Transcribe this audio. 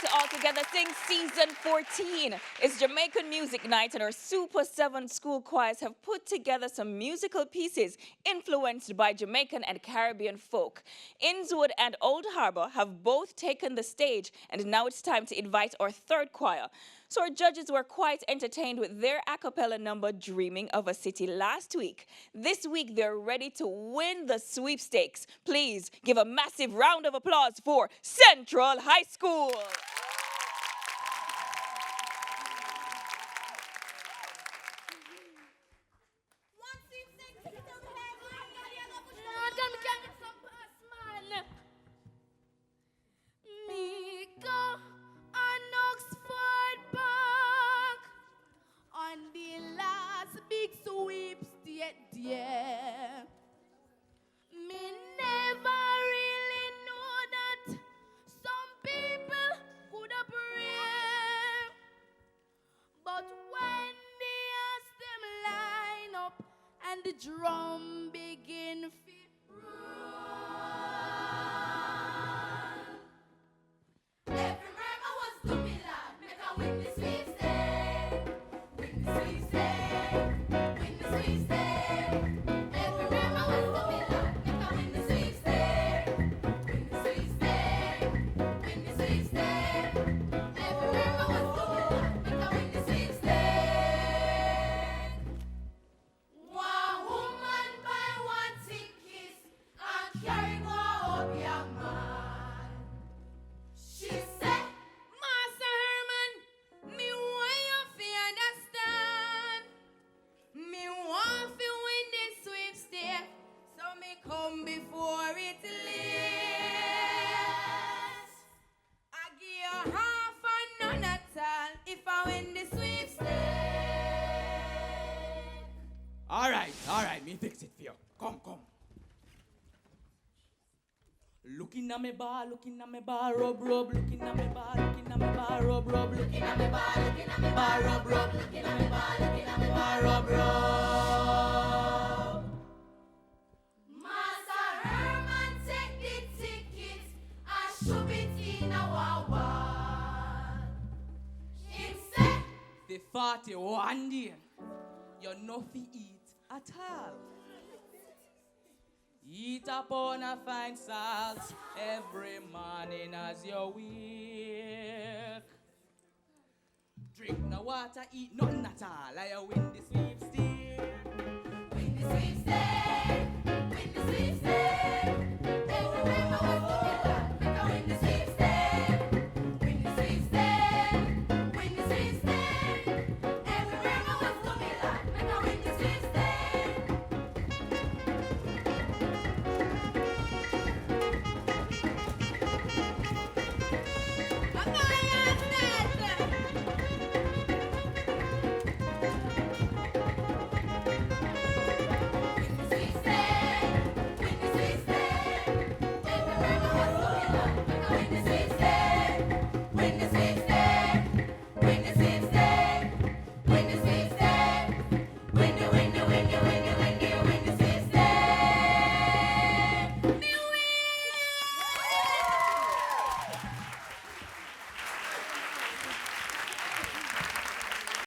to All Together Sing Season 14. It's Jamaican Music Night, and our Super 7 school choirs have put together some musical pieces influenced by Jamaican and Caribbean folk. Innswood and Old Harbour have both taken the stage, and now it's time to invite our third choir. So our judges were quite entertained with their a cappella number Dreaming of a City last week. This week they're ready to win the sweepstakes. Please give a massive round of applause for Central High School. Yeah, me never really know that some people could have prayed, but when the ass them line up and the drum begin to roll, every member was to be loud, make a win the sweepstakes, win the sweepstakes, win the sweepstakes. Come before it leaves. I give you half and none at all if I win the sweepstakes. All right, me fix it for you. Come. Looking at me bar, rub. Looking at me bar, rub. Looking at me bar, rub. Looking at me bar, rub. Looking at me bar, rub. The 41 day, you no fi eat at all. Eat upon a fine salt every morning as you wake. Drink no water, eat nothing at all. I win the sweepstakes.